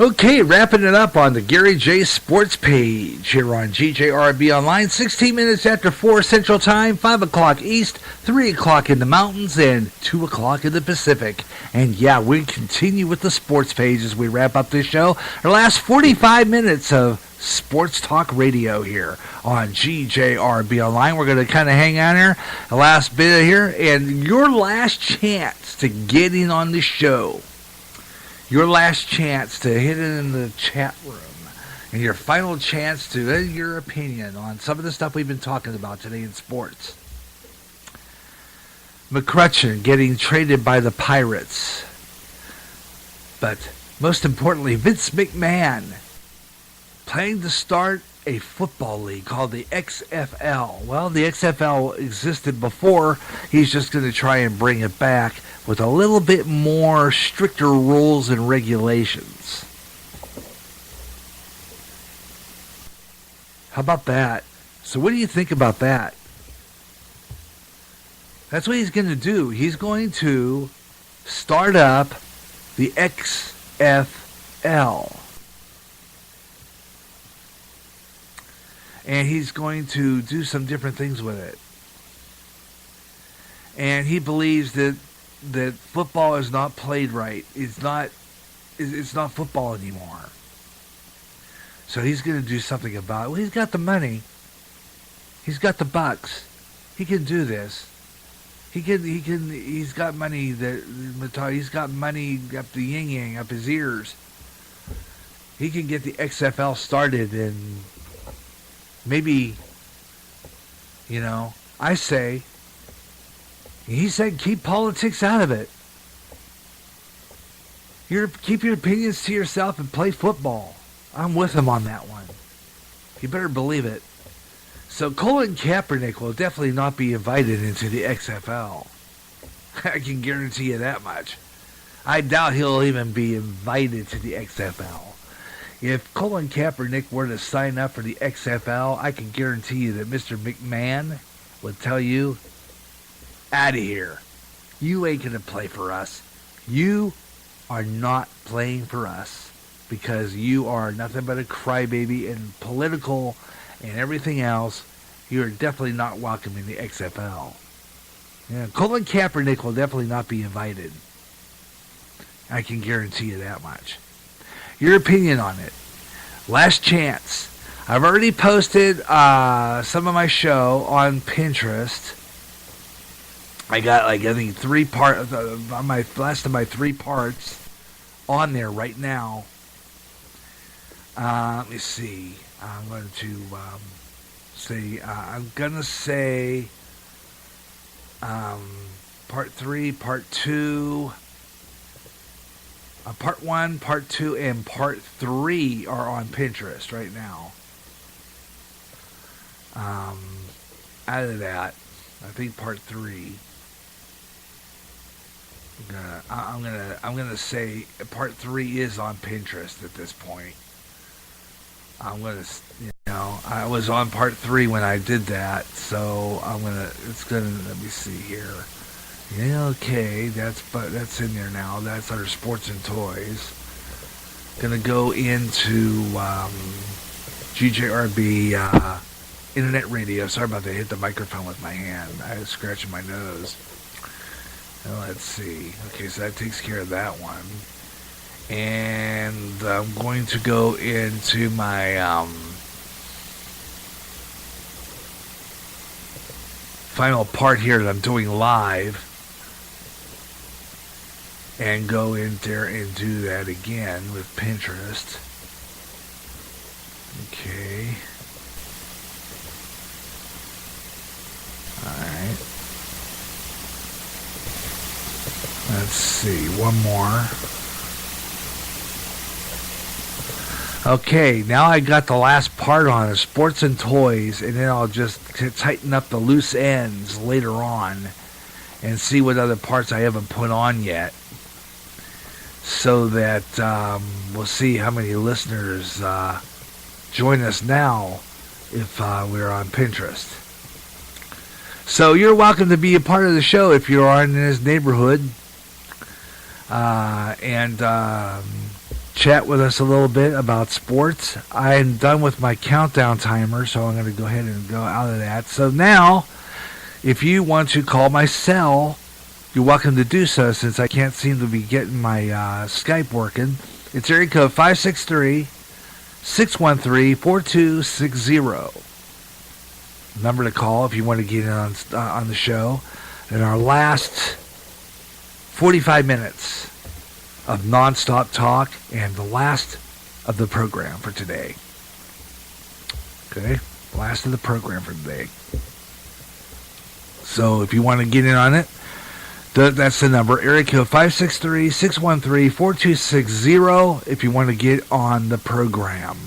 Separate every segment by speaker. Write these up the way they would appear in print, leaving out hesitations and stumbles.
Speaker 1: Okay, wrapping it up on the Gary J Sports page here on GJRB Online. 16 minutes after 4 Central Time, 5 o'clock East, 3 o'clock in the mountains, and 2 o'clock in the Pacific. And yeah, we continue with the sports page as we wrap up this show. Our last 45 minutes of sports talk radio here on GJRB Online. We're going to kind of hang on here, the last bit here, and your last chance to get in on the show. Your last chance to hit it in the chat room, and your final chance to give your opinion on some of the stuff we've been talking about today in sports. McCutchen getting traded by the Pirates. But most importantly, Vince McMahon planning to start a football league called the XFL. Well, the XFL existed before. He's just going to try and bring it back with a little bit more stricter rules and regulations. How about that? So what do you think about that? That's what he's going to do. He's going to start up the XFL. And he's going to do some different things with it. And he believes that football is not played right. It's not football anymore. So he's going to do something about it. Well, he's got the money. He's got the bucks. He can do this. He's got money he's got money up the yin-yang, up his ears. He can get the XFL started, and maybe, I say, he said keep politics out of it. Keep your opinions to yourself and play football. I'm with him on that one. You better believe it. So Colin Kaepernick will definitely not be invited into the XFL. I can guarantee you that much. I doubt he'll even be invited to the XFL. If Colin Kaepernick were to sign up for the XFL, I can guarantee you that Mr. McMahon would tell you, out of here. You ain't going to play for us. You are not playing for us because you are nothing but a crybaby and political and everything else. You are definitely not welcome in the XFL. Yeah, Colin Kaepernick will definitely not be invited. I can guarantee you that much. Your opinion on it. Last chance. I've already posted some of my show on Pinterest. I got I think 3 parts on my last of my 3 parts on there right now. Let me see. I'm going to say part 3, part 2. Part 1, part 2, and part 3 are on Pinterest right now. Out of that, I think part 3. I'm gonna say part 3 is on Pinterest at this point. I was on part 3 when I did that, so let me see here. Yeah, okay, that's in there now. That's under sports and toys. Gonna go into GJRB internet radio. Sorry about that. I hit the microphone with my hand. I was scratching my nose. Let's see. Okay, so that takes care of that one. And I'm going to go into my final part here that I'm doing live. And go in there and do that again with Pinterest. Okay. Alright. Let's see. One more. Okay, now I got the last part on it, sports and toys, and then I'll just tighten up the loose ends later on and see what other parts I haven't put on yet. So that we'll see how many listeners join us now if we're on Pinterest. So you're welcome to be a part of the show if you're in this neighborhood. And chat with us a little bit about sports. I'm done with my countdown timer, so I'm going to go ahead and go out of that. So now, if you want to call my cell, you're welcome to do so, since I can't seem to be getting my Skype working. It's area code 563-613-4260. Number to call if you want to get in on the show. In our last 45 minutes of non-stop talk, and the last of the program for today. Okay? Last of the program for today. So if you want to get in on it, that's the number. Area code 563-613-4260 if you want to get on the program.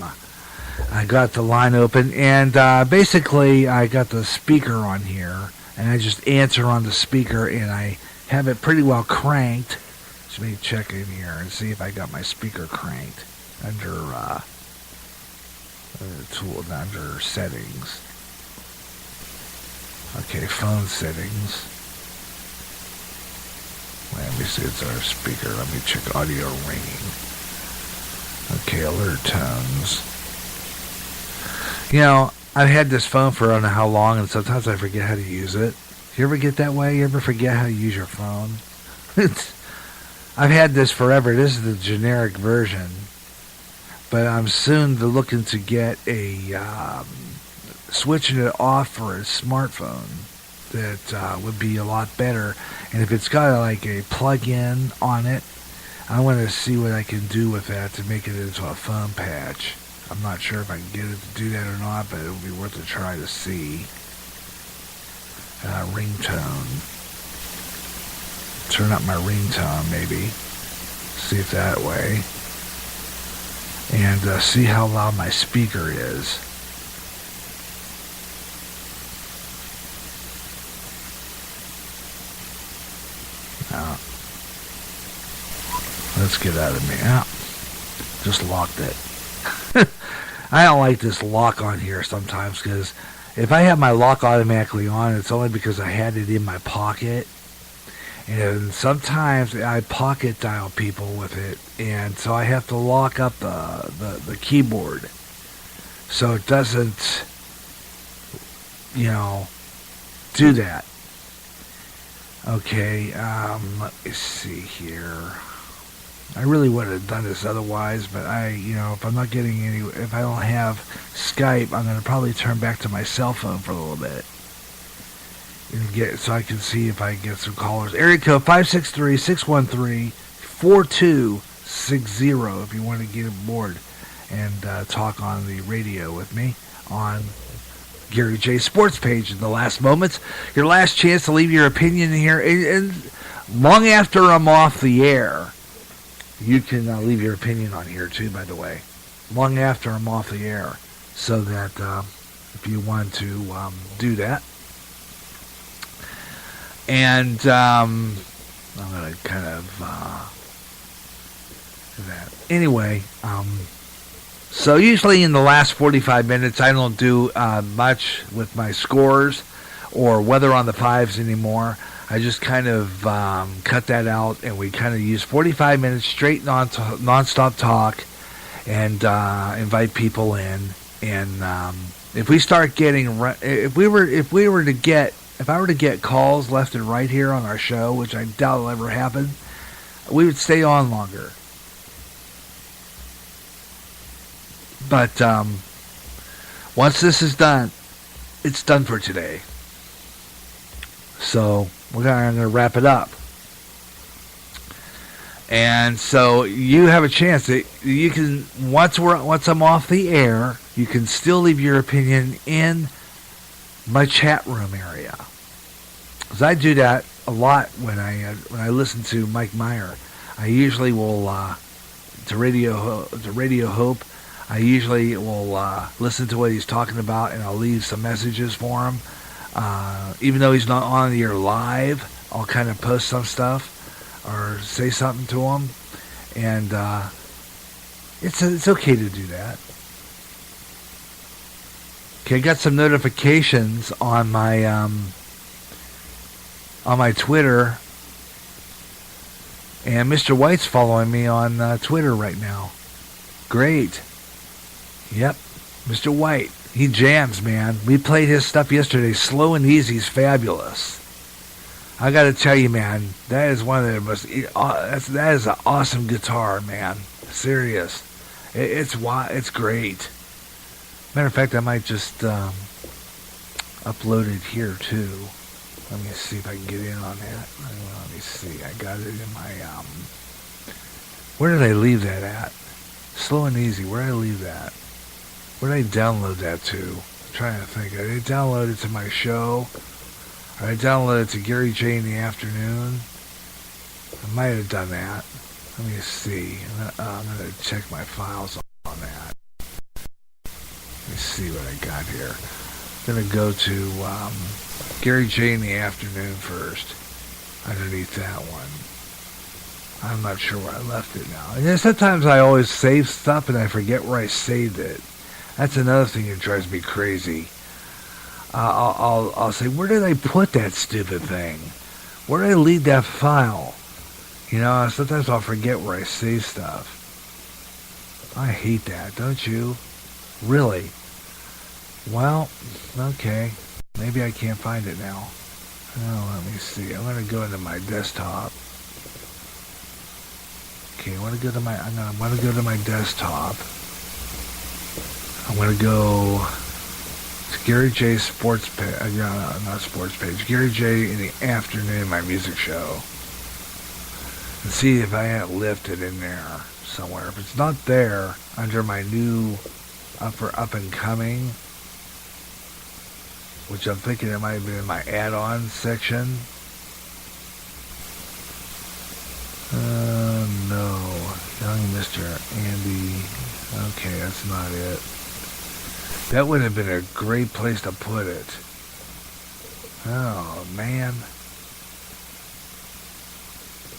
Speaker 1: I got the line open, and basically I got the speaker on here, and I just answer on the speaker, and I have it pretty well cranked. Let me check in here and see if I got my speaker cranked under under settings. Okay, phone settings. Let me see, it's our speaker. Let me check audio ringing. Okay, alert tones. You know, I've had this phone for I don't know how long, and sometimes I forget how to use it. You ever get that way? You ever forget how to use your phone? I've had this forever. This is the generic version. But I'm soon looking to get a switching it off for a smartphone that would be a lot better. And if it's got like a plug-in on it, I want to see what I can do with that to make it into a phone patch. I'm not sure if I can get it to do that or not, but it would be worth a try to see. Ringtone. Turn up my ringtone, maybe. See it that way. And see how loud my speaker is. Now, let's get out of me. Just locked it. I don't like this lock on here sometimes, because if I have my lock automatically on, it's only because I had it in my pocket. And sometimes I pocket dial people with it, and so I have to lock up the keyboard so it doesn't, do that. Okay, let me see here. I really would have done this otherwise, but if I'm not getting if I don't have Skype, I'm going to probably turn back to my cell phone for a little bit. So I can see if I can get some callers. Area code 563-613-4260 if you want to get aboard and talk on the radio with me on Gary J Sports Page in the last moments. Your last chance to leave your opinion here. And long after I'm off the air, you can leave your opinion on here too, by the way. Long after I'm off the air. So that if you want to do that. And I'm going to kind of do that. Anyway, so usually in the last 45 minutes, I don't do much with my scores or weather on the fives anymore. I just kind of cut that out, and we kind of use 45 minutes straight non-stop talk and invite people in. And if we start getting, if I were to get calls left and right here on our show, which I doubt will ever happen, we would stay on longer. But once this is done, it's done for today. So I'm going to wrap it up. And so you have a chance that you can, once I'm off the air, you can still leave your opinion in my chat room area, because I do that a lot when I listen to Mike Meyer. I usually will to Radio Hope. I usually will listen to what he's talking about, and I'll leave some messages for him. Even though he's not on the air live, I'll kind of post some stuff or say something to him, and it's okay to do that. Okay, I got some notifications on my Twitter, and Mr. White's following me on Twitter right now. Great. Yep. Mr. White. He jams, man. We played his stuff yesterday. Slow and Easy's fabulous. I got to tell you, man, that is one of the most. That is an awesome guitar, man. Serious. It's great. Matter of fact, I might just upload it here too. Let me see if I can get in on that. Let me see. I got it in my Where did I leave that at? Slow and Easy. Where did I leave that? Where did I download that to? I'm trying to think. Did I download it to my show? Or I downloaded it to Garyj in the afternoon? I might have done that. Let me see. I'm going to check my files on that. Let me see what I got here. I'm going to go to Garyj in the afternoon first. Underneath that one. I'm not sure where I left it now. And then sometimes I always save stuff and I forget where I saved it. That's another thing that drives me crazy. I'll say, where did I put that stupid thing? Where did I leave that file? You know, sometimes I'll forget where I save stuff. I hate that, don't you? Really? Well, okay. Maybe I can't find it now. Oh, let me see. I'm going to go into my desktop. Okay, I want to go to my desktop. I'm going to go to Garyj Sports Page. Not Sports Page. Garyj in the afternoon, my music show. And see if I have lifted in there somewhere. If it's not there, under my new up and coming, which I'm thinking it might have been in my add-on section. No. Young Mr. Andy. Okay, that's not it. That would have been a great place to put it. Oh, man.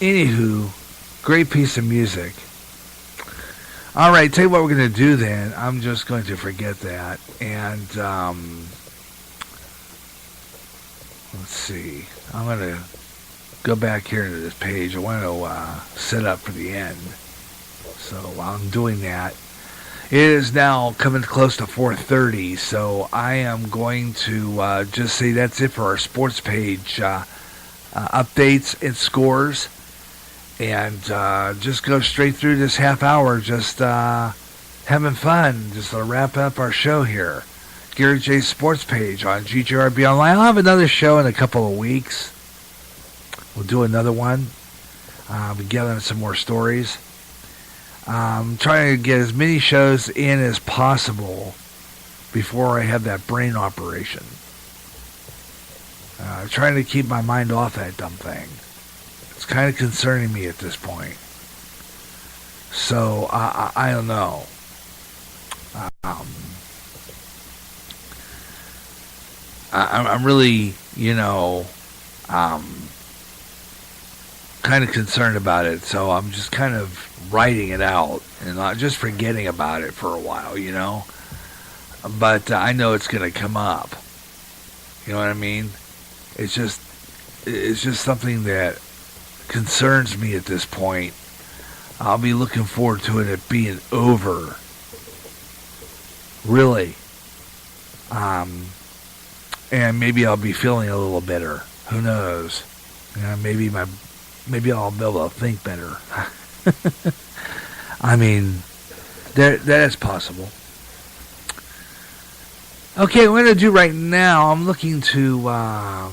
Speaker 1: Anywho, great piece of music. All right, tell you what we're going to do then. I'm just going to forget that. And, let's see. I'm going to go back here to this page. I want to set up for the end. So while I'm doing that, it is now coming close to 4:30, so I am going to just say that's it for our sports page updates and scores, and just go straight through this half hour, just having fun, just to wrap up our show here. Garyj Sports Page on GGRB Online. I'll have another show in a couple of weeks. We'll do another one. Be gathering some more stories. Trying to get as many shows in as possible before I have that brain operation. Trying to keep my mind off that dumb thing. It's kind of concerning me at this point. So, I don't know. I'm really, kind of concerned about it, so I'm just kind of writing it out and not just forgetting about it for a while, but I know it's going to come up. You know what I mean? It's just something that concerns me at this point. I'll be looking forward to it being over, really, and maybe I'll be feeling a little better. Who knows? Maybe I'll be able to think better. I mean, that is possible. Okay, what I'm going to do right now, I'm looking to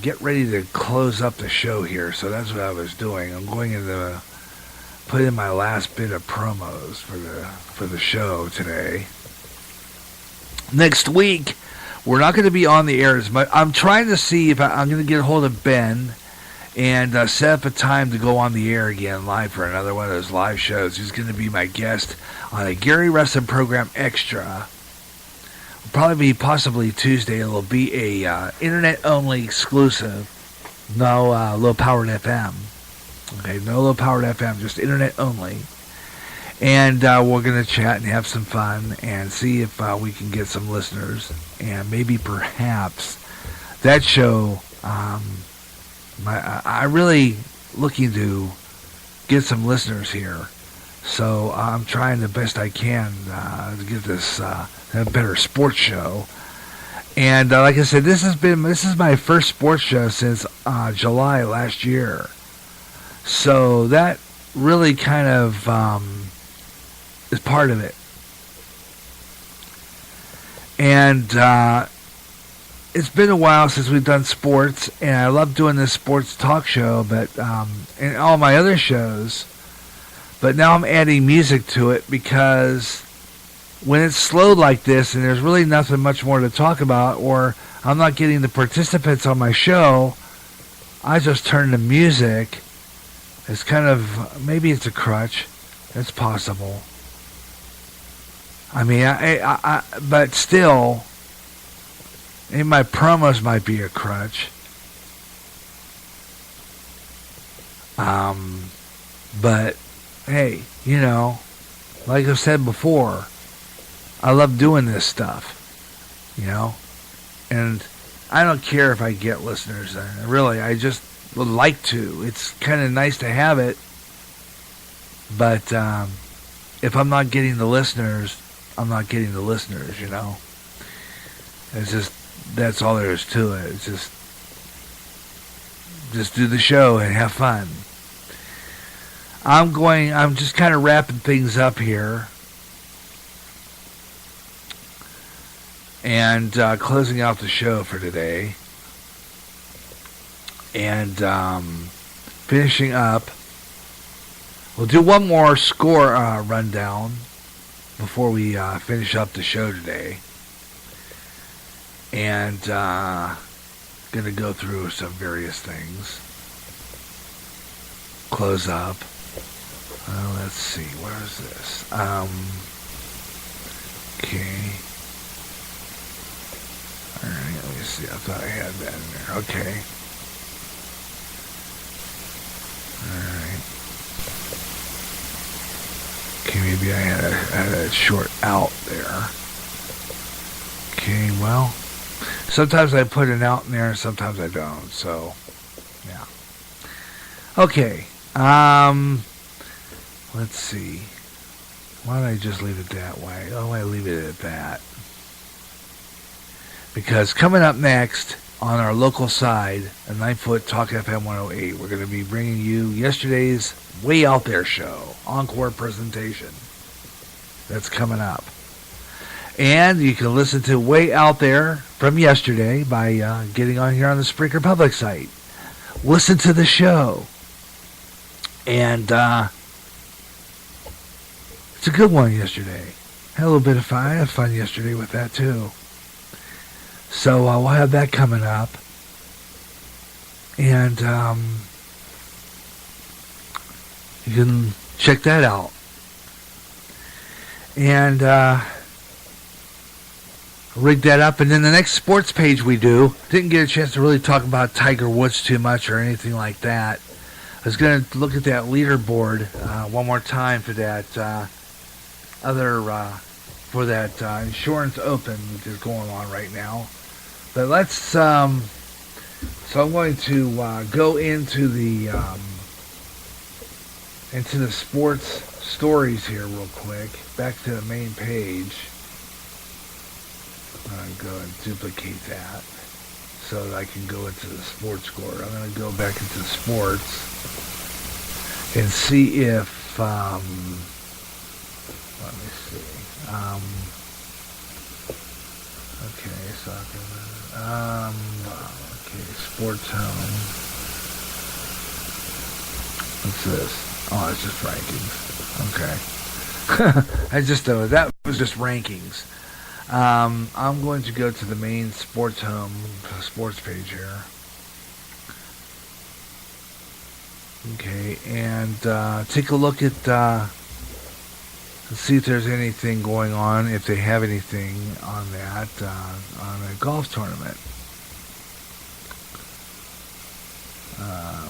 Speaker 1: get ready to close up the show here. So that's what I was doing. I'm going to put in my last bit of promos for the show today. Next week, we're not going to be on the air as much. I'm trying to see if I'm going to get a hold of Ben and set up a time to go on the air again live for another one of those live shows. He's going to be my guest on a Gary Wrestling Program Extra. It'll probably be possibly Tuesday. It'll be a internet-only exclusive. No low-powered FM. Okay, no low-powered FM, just internet only. And we're going to chat and have some fun and see if we can get some listeners. And maybe perhaps that show... I'm really looking to get some listeners here So I'm trying the best I can to get this a better sports show. And like I said, this is my first sports show since July last year. So that really kind of is part of it. And it's been a while since we've done sports, and I love doing this sports talk show, but and all my other shows. But now I'm adding music to it because when it's slowed like this and there's really nothing much more to talk about, or I'm not getting the participants on my show, I just turn to music. It's kind of, maybe it's a crutch. It's possible. I mean, but still, and my promos might be a crutch. But hey, you know, like I've said before, I love doing this stuff, you know, and I don't care if I get listeners. Really, I just would like to. It's kind of nice to have it, but if I'm not getting the listeners, I'm not getting the listeners, you know. It's just, that's all there is to it. It's just do the show and have fun. I'm just kind of wrapping things up here and closing out the show for today and finishing up. We'll do one more score rundown before we finish up the show today, and gonna go through some various things. Close up. Let's see, where is this? Okay. Alright, let me see. I thought I had that in there. Okay. Alright. Okay, maybe I had a short out there. Okay, well, sometimes I put an out in there and sometimes I don't, so, yeah. Okay, let's see. Why don't I just leave it that way? Oh, I leave it at that. Because coming up next on our local side, a 9-foot Talk FM 108, we're going to be bringing you yesterday's Way Out There show, encore presentation. That's coming up. And you can listen to Way Out There from yesterday by getting on here on the Spreaker Public site. Listen to the show. And it's a good one yesterday. Had a little bit of fun. I had fun yesterday with that too. So we'll have that coming up. And you can check that out. And rig that up. And then the next sports page we do, didn't get a chance to really talk about Tiger Woods too much or anything like that. I was going to look at that leaderboard one more time for that Insurance Open, which is going on right now. But let's, so I'm going to go into the sports stories here real quick. Back to the main page. I'm going to go and duplicate that so that I can go into the sports score. I'm going to go back into sports and see if, let me see. Okay, soccer. Okay, sports home. What's this? Oh, it's just rankings. Okay. That was just rankings. I'm going to go to the main sports home sports page here. Okay, and take a look at let's see if there's anything going on, if they have anything on that, on a golf tournament.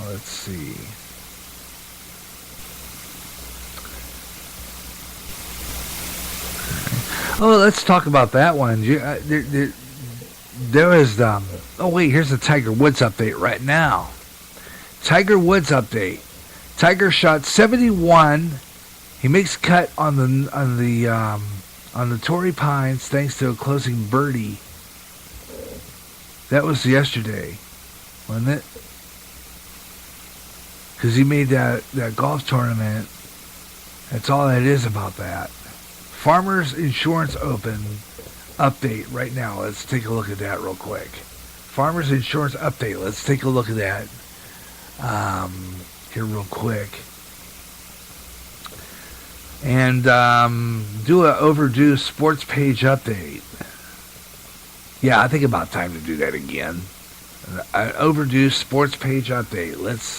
Speaker 1: Let's see. Oh, let's talk about that one. There is, oh wait, here's the Tiger Woods update right now. Tiger Woods update. Tiger shot 71. He makes cut on the Torrey Pines thanks to a closing birdie. That was yesterday, wasn't it? Because he made that golf tournament. That's all that is about that. Farmers Insurance Open update right now. Let's take a look at that real quick. Farmers Insurance update. Let's take a look at that here real quick. And do an overdue sports page update. Yeah, I think about time to do that again. An overdue sports page update. Let's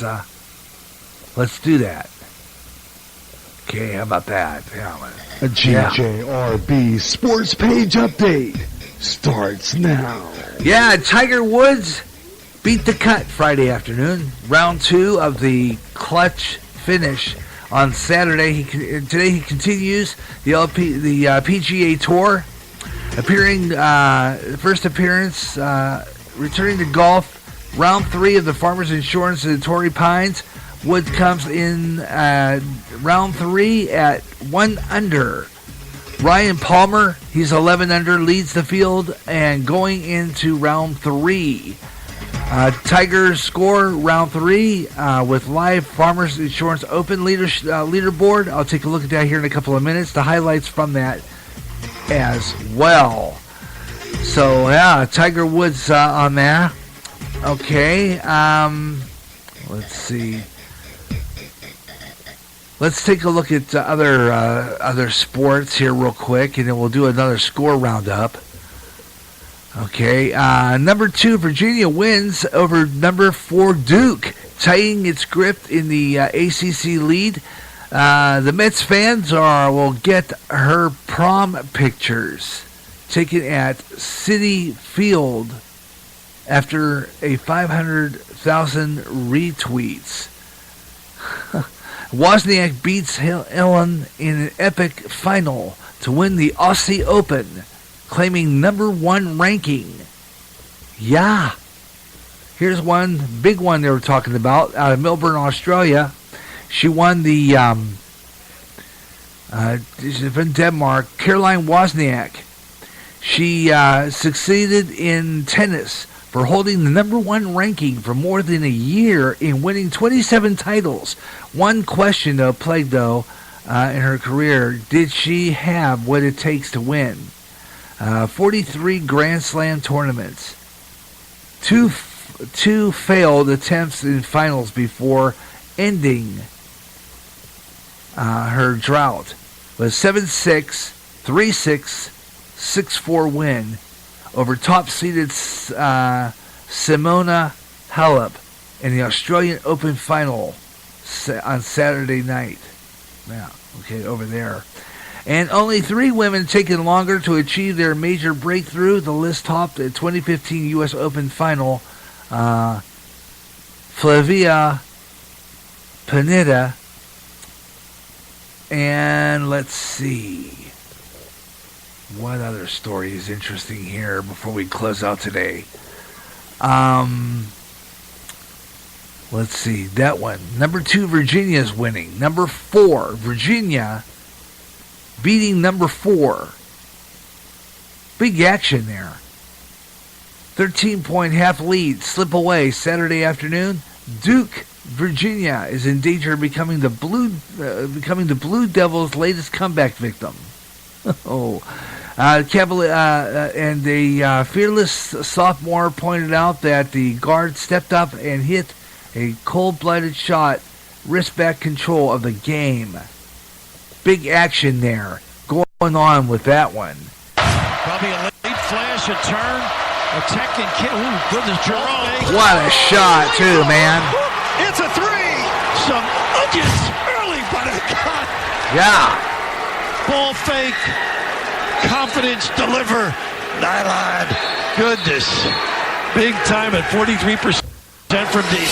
Speaker 1: do that. Okay, how about that?
Speaker 2: A GJRB Sports Page Update starts now.
Speaker 1: Yeah, Tiger Woods beat the cut Friday afternoon. Round 2 of the clutch finish on Saturday. Today he continues the PGA Tour, first appearance, returning to golf. Round 3 of the Farmers Insurance at the Torrey Pines. Woods comes in round 3 at 1 under. Ryan Palmer, he's 11 under, leads the field, and going into round 3. Tiger's score round 3 with live Farmers Insurance Open leaderboard. I'll take a look at that here in a couple of minutes. The highlights from that as well. So yeah, Tiger Woods on that. Okay, let's see. Let's take a look at other sports here real quick, and then we'll do another score roundup. Okay, number 2, Virginia wins over number 4, Duke, tying its grip in the ACC lead. The Mets fans will get her prom pictures taken at Citi Field after a 500,000 retweets. Wozniak beats Ellen in an epic final to win the Aussie Open, claiming number 1 ranking. Yeah. Here's one big one they were talking about out of Melbourne, Australia. She won the she's from Denmark, Caroline Wozniak. She succeeded in tennis for holding the number 1 ranking for more than a year in winning 27 titles. One question, though, plagued, in her career, did she have what it takes to win? 43 Grand Slam tournaments. Two failed attempts in finals before ending her drought. With 7-6, 3-6, 6-4 win over top-seeded Simona Halep in the Australian Open final on Saturday night. Yeah, okay, over there. And only 3 women taken longer to achieve their major breakthrough. The list topped the 2015 U.S. Open final. Flavia Pineda. And let's see. What other story is interesting here before we close out today? Let's see. That one. Number 2, Virginia is winning. Number 4, Virginia beating number 4. Big action there. 13-point half lead. Slip away Saturday afternoon. Duke, Virginia is in danger of becoming the Blue Devils' latest comeback victim. And the fearless sophomore pointed out that the guard stepped up and hit a cold-blooded shot, wrist-back control of the game. Big action there going on with that one.
Speaker 3: Probably a late flash, a turn, a tech and kid. Ooh, goodness, Jerome.
Speaker 1: What a shot, too, man.
Speaker 3: It's a 3. Some onions early, but a cut.
Speaker 1: Yeah.
Speaker 3: Ball fake. Confidence, deliver. Nylon. Goodness. Big time at 43% from deep.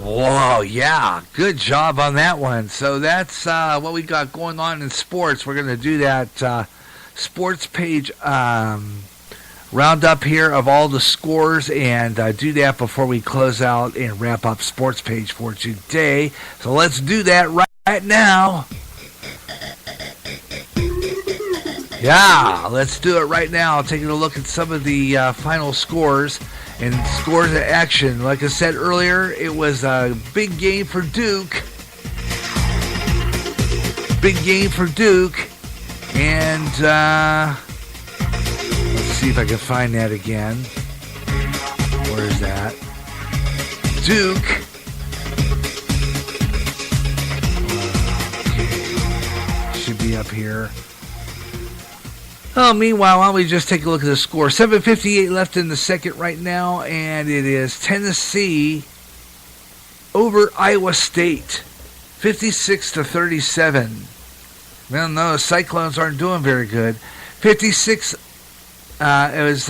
Speaker 1: Whoa, yeah. Good job on that one. So that's what we got going on in sports. We're going to do that sports page roundup here of all the scores and do that before we close out and wrap up sports page for today. So let's do that right right now. Yeah, let's do it right now. Taking a look at some of the final scores and scores of action. Like I said earlier, it was a big game for Duke. Big game for Duke. And let's see if I can find that again. Where is that? Duke. Okay. Should be up here. Oh, meanwhile, why don't we just take a look at the score? 7:58 left in the second right now, and it is Tennessee over Iowa State, 56-37. Well, no, the Cyclones aren't doing very good. 56. It was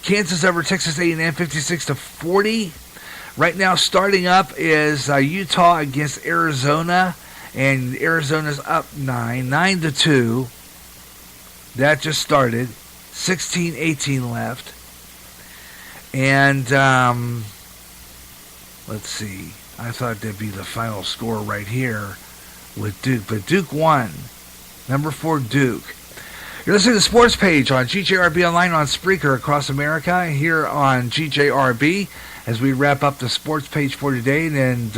Speaker 1: Kansas over Texas A&M, 56-40. Right now, starting up is Utah against Arizona, and Arizona's up 9-2. That just started. 16-18 left. And let's see. I thought that'd be the final score right here with Duke, but Duke won. Number 4, Duke. You're listening to the Sports Page on GJRB Online on Spreaker across America, here on GJRB, as we wrap up the Sports Page for today. And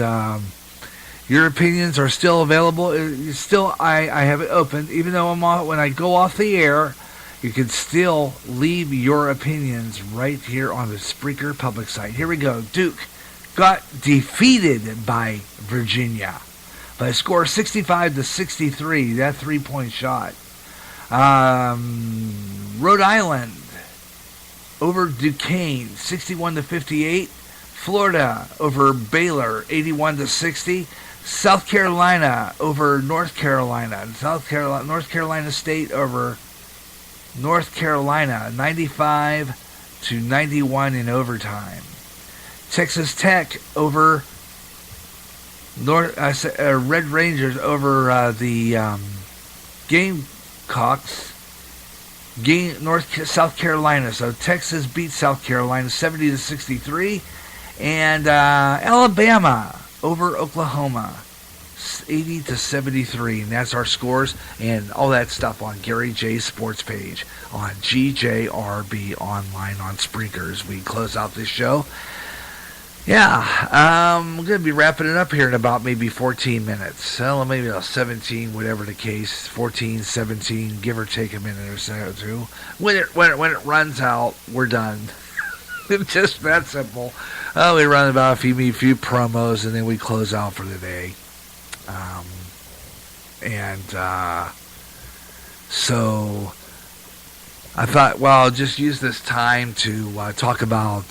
Speaker 1: your opinions are still available. Still, I have it open. Even though when I go off the air, you can still leave your opinions right here on the Spreaker public site. Here we go. Duke got defeated by Virginia by a score of 65-63. That 3-point shot. Rhode Island over Duquesne, 61-58. Florida over Baylor, 81-60. South Carolina over North Carolina. North Carolina State over North Carolina, 95-91 in overtime. Texas Tech over Red Rangers over the Gamecocks. South Carolina. So Texas beat South Carolina 70-63, and Alabama over Oklahoma 80-73, and that's our scores and all that stuff on Gary J's Sports Page on GJRB Online on Spreaker as we close out this show. Yeah, we're going to be wrapping it up here in about maybe 14 minutes. Well, maybe 17, whatever the case, 14, 17, give or take a minute or so or two. When it runs out, we're done. It's just that simple. We run about a few promos, and then we close out for the day. So I thought, well, I'll just use this time to talk about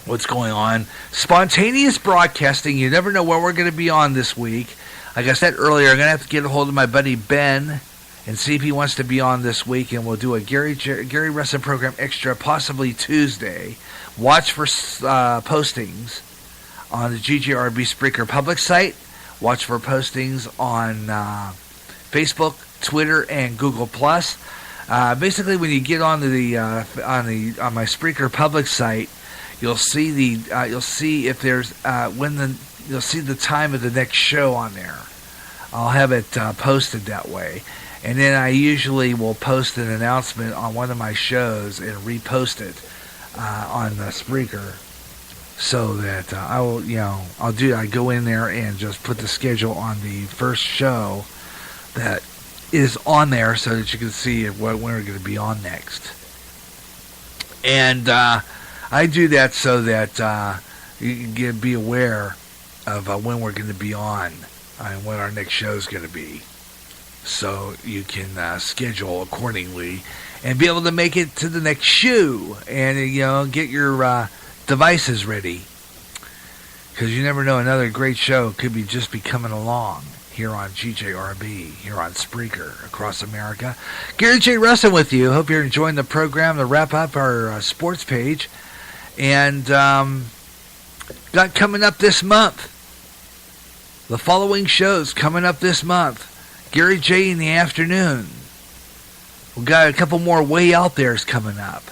Speaker 1: what's going on. Spontaneous broadcasting. You never know where we're going to be on this week. Like I said earlier, I'm going to have to get a hold of my buddy Ben and see if he wants to be on this week, and we'll do a Gary Wrestling Program Extra, possibly Tuesday. Watch for postings on the GJRB Spreaker public site. Watch for postings on Facebook, Twitter, and Google+. Basically, when you get onto the on my Spreaker public site, you'll see if there's you'll see the time of the next show on there. I'll have it posted that way. And then I usually will post an announcement on one of my shows and repost it on the Spreaker, so that I go in there and just put the schedule on the first show that is on there, so that you can see when we're going to be on next. And I do that so that you can be aware of when we're going to be on and when our next show is going to be, so you can schedule accordingly and be able to make it to the next show and get your devices ready, because you never know, another great show could be coming along here on GJRB, here on Spreaker across America. Gary J. Wrestling with you. Hope you're enjoying the program to wrap up our sports page. And got coming up this month, the following shows coming up this month. Gary J. in the afternoon. We've got a couple more Way Out There's coming up.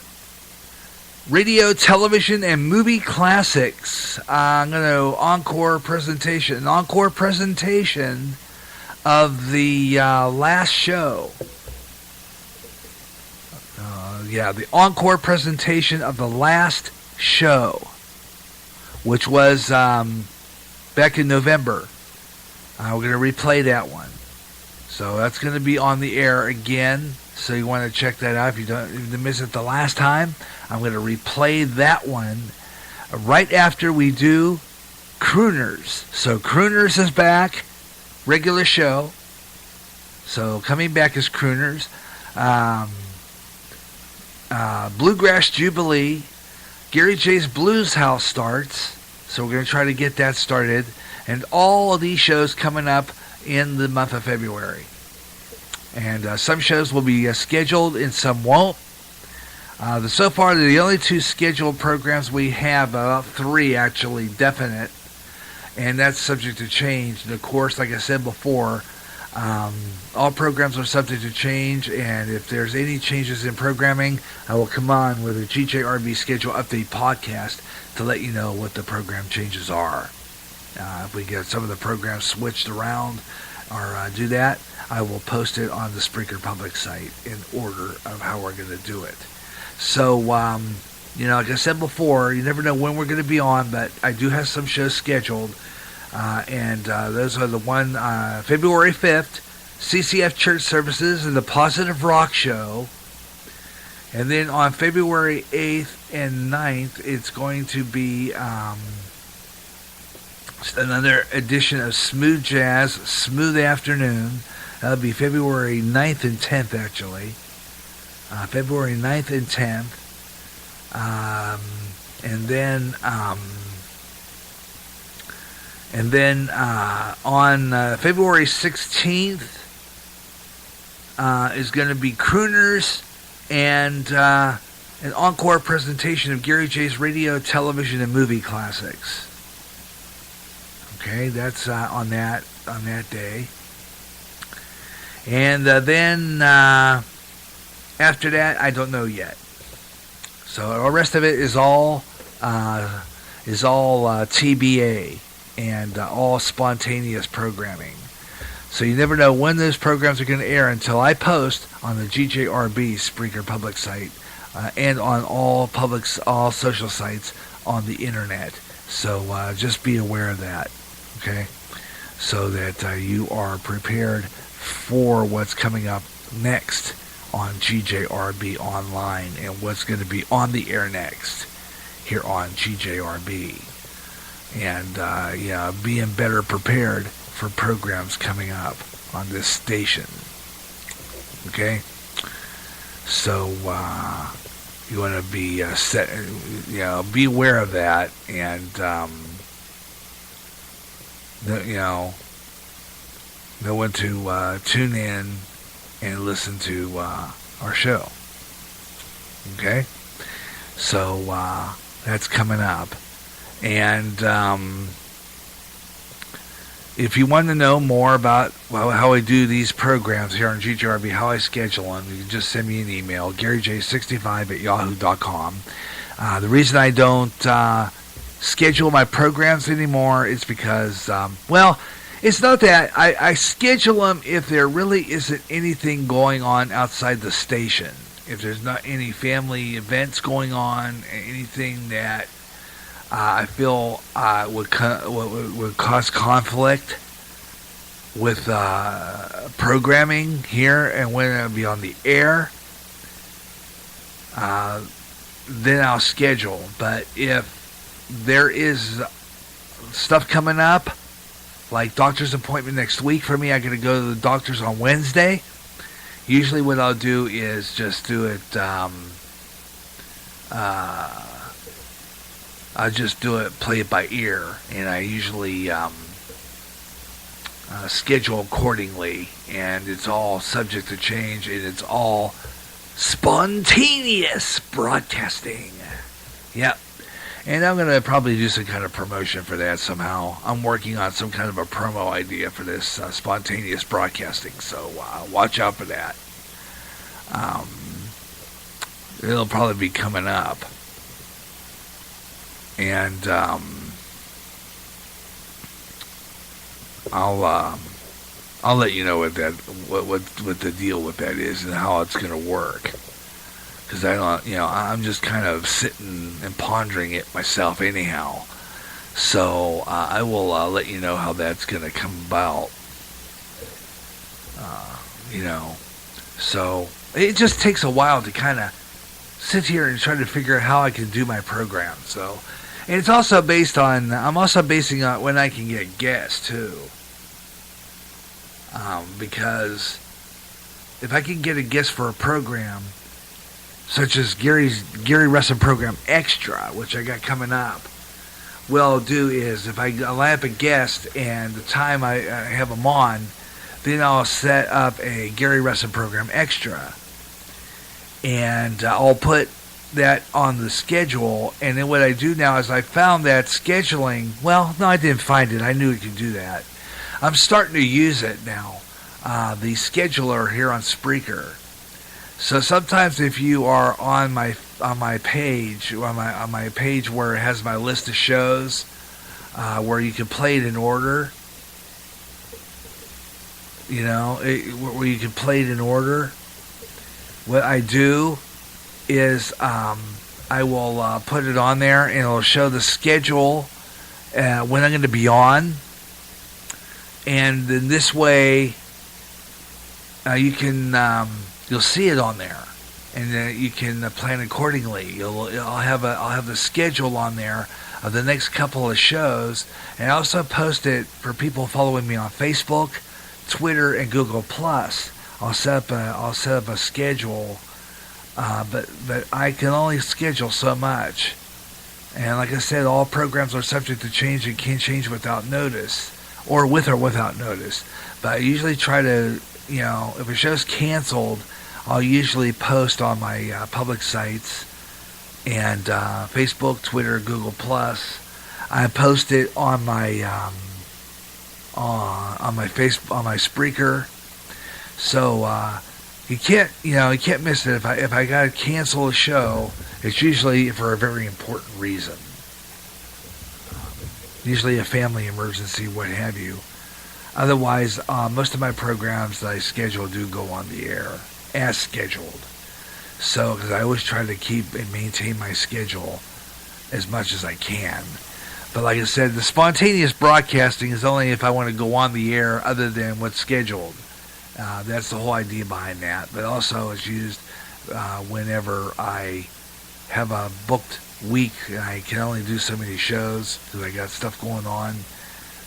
Speaker 1: radio, television, and movie classics. I'm going to an encore presentation of the last show. The encore presentation of the last show, which was back in November. We're going to replay that one. So that's going to be on the air again. So you want to check that out if you missed it the last time. I'm going to replay that one right after we do Crooners. So Crooners is back, regular show. So coming back is Crooners. Bluegrass Jubilee. Gary J's Blues House starts. So we're going to try to get that started. And all of these shows coming up in the month of February. And some shows will be scheduled and some won't. So far, the only two scheduled programs we have, about three actually definite, and that's subject to change. And of course, like I said before, all programs are subject to change, and if there's any changes in programming, I will come on with a GJRB schedule update podcast to let you know what the program changes are. If we get some of the programs switched around or do that, I will post it on the Spreaker public site in order of how we're going to do it. So, like I said before, you never know when we're going to be on, but I do have some shows scheduled. And those are the one, February 5th, CCF Church Services and the Positive Rock Show. And then on February 8th and 9th, it's going to be another edition of Smooth Jazz, Smooth Afternoon. That'll be February 9th and 10th, actually. February 9th and 10th. And then on February 16th is going to be Crooners and an encore presentation of Gary J's radio, television, and movie classics. Okay, that's on that day. And then after that, I don't know yet. So the rest of it is all TBA and all spontaneous programming. So you never know when those programs are going to air until I post on the GJRB Spreaker public site and on all social sites on the internet. So just be aware of that, okay? So that you are prepared for what's coming up next on GJRB Online and what's going to be on the air next here on GJRB. And, being better prepared for programs coming up on this station. Okay? So, you want to be be aware of that and, know when to tune in and listen to our show. Okay? So, that's coming up. And if you want to know more about how I do these programs here on GJRB, how I schedule them, you can just send me an email, GaryJ65@yahoo.com. The reason I don't schedule my programs anymore is because, it's not that. I schedule them if there really isn't anything going on outside the station. If there's not any family events going on, anything that I feel would cause conflict with programming here and when it'll be on the air, then I'll schedule. But if there is stuff coming up, like doctor's appointment next week for me, I got to go to the doctor's on Wednesday. Usually what I'll do is just do it, I just do it, play it by ear, and I usually schedule accordingly, and it's all subject to change, and it's all spontaneous broadcasting. Yep. And I'm going to probably do some kind of promotion for that somehow. I'm working on some kind of a promo idea for this spontaneous broadcasting, so watch out for that. It'll probably be coming up. And I'll let you know what the deal with that is and how it's going to work. Because I'm just kind of sitting and pondering it myself anyhow. So I will let you know how that's going to come about. So it just takes a while to kind of sit here and try to figure out how I can do my program. So, and it's also I'm also basing on when I can get guests too. Because if I can get a guest for a program, such as Gary Wrestling Program Extra, which I got coming up, what I'll do is if I line up a guest and the time I have them on, then I'll set up a Gary Wrestling Program Extra. And I'll put that on the schedule. And then what I do now is I found that scheduling, well, no, I didn't find it. I knew it could do that. I'm starting to use it now, the scheduler here on Spreaker. So sometimes if you are on my page, on my page where it has my list of shows, where you can play it in order, where you can play it in order. What I do is I will put it on there, and it'll show the schedule when I'm going to be on. And then this way, you'll see it on there, and you can plan accordingly. I'll have the schedule on there of the next couple of shows, and I also post it for people following me on Facebook, Twitter, and Google Plus. I'll set up a schedule, but I can only schedule so much. And like I said, all programs are subject to change and can change without notice, or with or without notice. But I usually try to, if a show's canceled, I'll usually post on my public sites and Facebook, Twitter, Google Plus. I post it on my on my Spreaker. So you can't miss it. If I gotta cancel a show, it's usually for a very important reason. Usually a family emergency, what have you. Otherwise, most of my programs that I schedule do go on the air as scheduled. So, because I always try to keep and maintain my schedule as much as I can. But like I said, the spontaneous broadcasting is only if I want to go on the air other than what's scheduled. That's the whole idea behind that. But also it's used whenever I have a booked week and I can only do so many shows because I got stuff going on.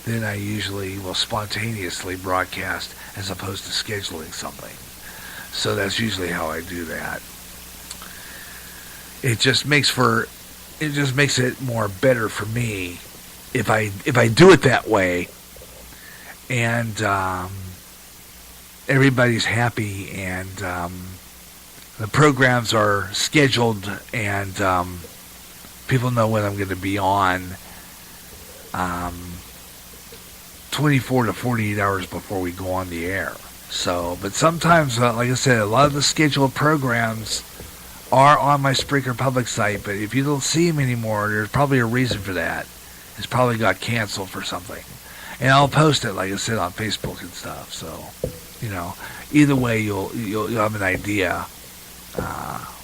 Speaker 1: Then I usually will spontaneously broadcast as opposed to scheduling something. So that's usually how I do that. It just makes it more better for me if I do it that way, and everybody's happy, and the programs are scheduled, and people know when I'm going to be on 24 to 48 hours before we go on the air. So, but sometimes, like I said, a lot of the scheduled programs are on my Spreaker public site, but if you don't see them anymore, there's probably a reason for that. It's probably got canceled for something. And I'll post it, like I said, on Facebook and stuff. So, either way, you'll have an idea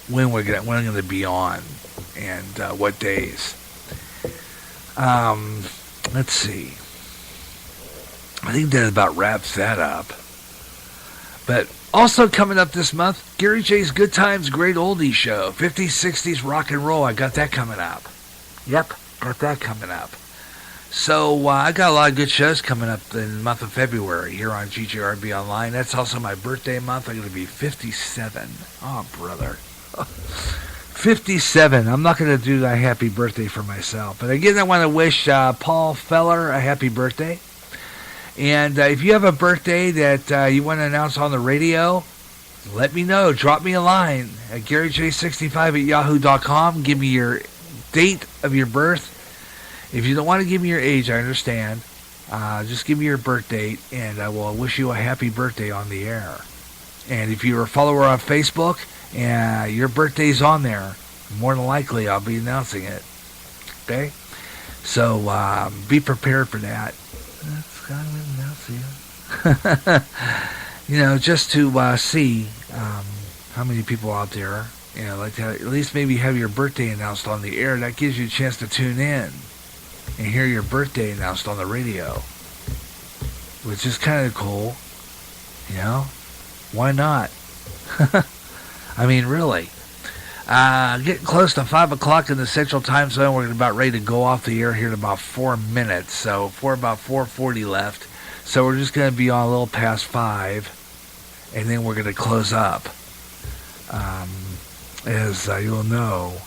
Speaker 1: when I'm going to be on and what days. Let's see. I think that about wraps that up. But also coming up this month, Gary J's Good Times Great Oldies Show, 50s, 60s rock and roll. I got that coming up. Yep, got that coming up. So I got a lot of good shows coming up in the month of February here on GJRB Online. That's also my birthday month. I'm going to be 57. Oh, brother. 57. I'm not going to do a happy birthday for myself. But again, I want to wish Paul Feller a happy birthday. And if you have a birthday that you want to announce on the radio, let me know. Drop me a line at GaryJ65@yahoo.com. Give me your date of your birth. If you don't want to give me your age, I understand. Just give me your birth date, and I will wish you a happy birthday on the air. And if you're a follower on Facebook and your birthday's on there, more than likely I'll be announcing it. Okay? So be prepared for that. Just to see how many people out there, like to at least maybe have your birthday announced on the air. That gives you a chance to tune in and hear your birthday announced on the radio, which is kind of cool. Why not? I mean, really. Getting close to 5 o'clock in the Central Time Zone. We're about ready to go off the air here in about 4 minutes. So, about 4:40 left. So, we're just going to be on a little past 5. And then we're going to close up. As you'll know,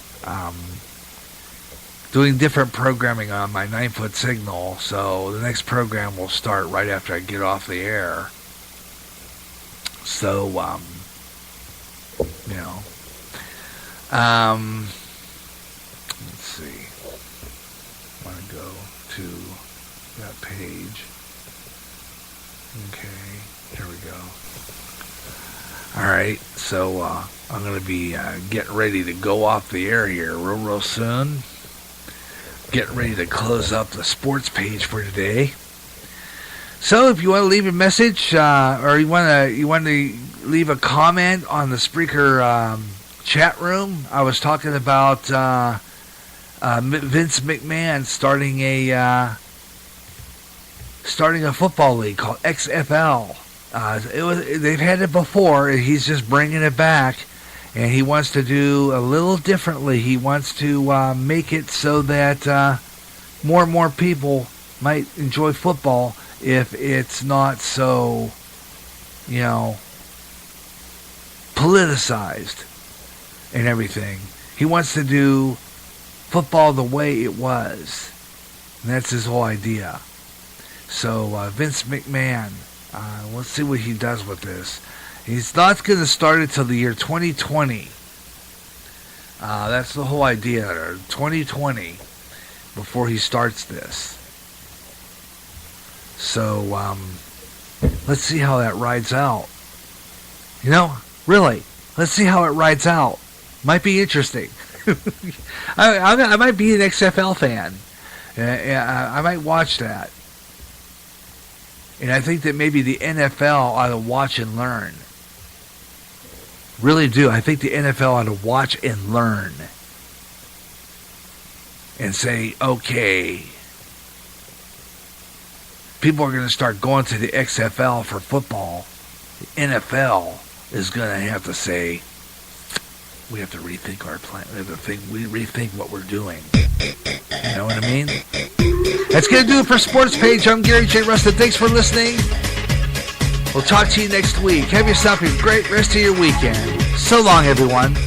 Speaker 1: doing different programming on my 9-foot signal. So, the next program will start right after I get off the air. So, let's see. I want to go to that page. Okay, here we go. Alright, so I'm going to be getting ready to go off the air here real soon. Getting ready to close up the sports page for today. So if you want to leave a message or you want to leave a comment on the Spreaker chat room, I was talking about Vince McMahon starting a football league called XFL. They've had it before. He's just bringing it back, and he wants to do a little differently. He wants to make it so that more and more people might enjoy football if it's not so, politicized and everything. He wants to do football the way it was. And that's his whole idea. So Vince McMahon, let's see what he does with this. He's not going to start it till the year 2020. That's the whole idea, 2020, before he starts this. So let's see how that rides out. Really, let's see how it rides out. Might be interesting. I might be an XFL fan. I might watch that. And I think that maybe the NFL ought to watch and learn. Really do. I think the NFL ought to watch and learn. And say, okay, people are going to start going to the XFL for football. The NFL is going to have to say, we have to rethink our plan. We have to rethink what we're doing. You know what I mean? That's going to do it for Sports Page. I'm Gary J. Rustin. Thanks for listening. We'll talk to you next week. Have yourself a great rest of your weekend. So long, everyone.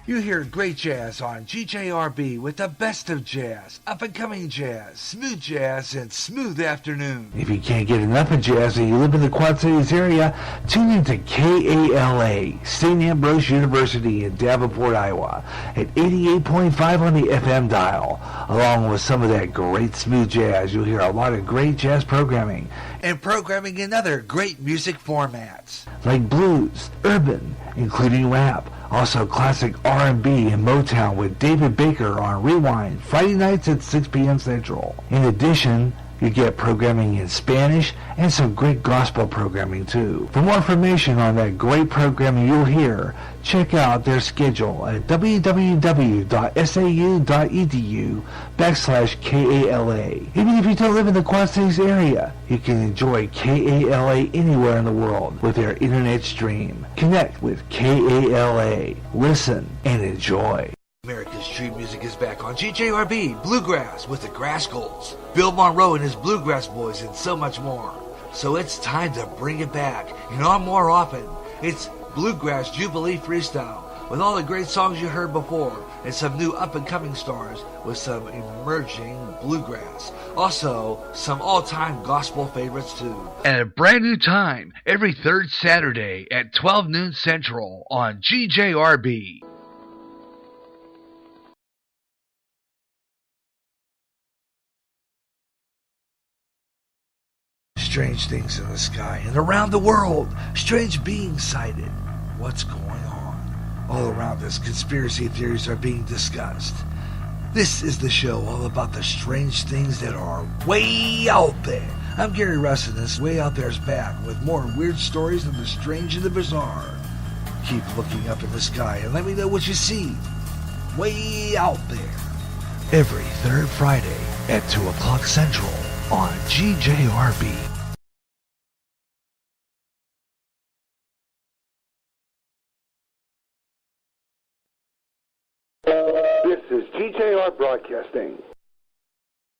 Speaker 1: You hear great jazz on GJRB with the best of jazz, up-and-coming jazz, smooth jazz, and smooth afternoon. If you can't get enough of jazz and you live in the Quad Cities area, tune in to KALA, St. Ambrose University in Davenport, Iowa, at 88.5 on the FM dial. Along with some of that great smooth jazz, you'll hear a lot of great jazz programming, and programming in other great music formats, like blues, urban, including rap, also classic R&B and Motown with David Baker on Rewind, Friday nights at 6 p.m. Central. In addition, you get programming in Spanish and some great gospel programming too. For more information on that great programming you'll hear, check out their schedule at www.sau.edu/KALA. Even if you don't live in the Quad Cities area, you can enjoy KALA anywhere in the world with their internet stream. Connect with KALA. Listen and enjoy. America's Street Music is back on GJRB Bluegrass with the Grassgolds, Bill Monroe and his Bluegrass Boys, and so much more. So it's time to bring it back, and on more often. It's Bluegrass Jubilee Freestyle with all the great songs you heard before and some new up-and-coming stars with some emerging bluegrass. Also, some all-time gospel favorites too. At a brand new time, every third Saturday at 12 noon Central on GJRB. strange things in the sky, and around the world, strange beings sighted. What's going on? All around us, conspiracy theories are being discussed. This is the show all about the strange things that are way out there. I'm Gary Russ, and this Way Out There's back with more weird stories of the strange and the bizarre. Keep looking up in the sky and let me know what you see. Way out there. Every third Friday at 2 o'clock Central on GJRB.
Speaker 2: This is GJR Broadcasting.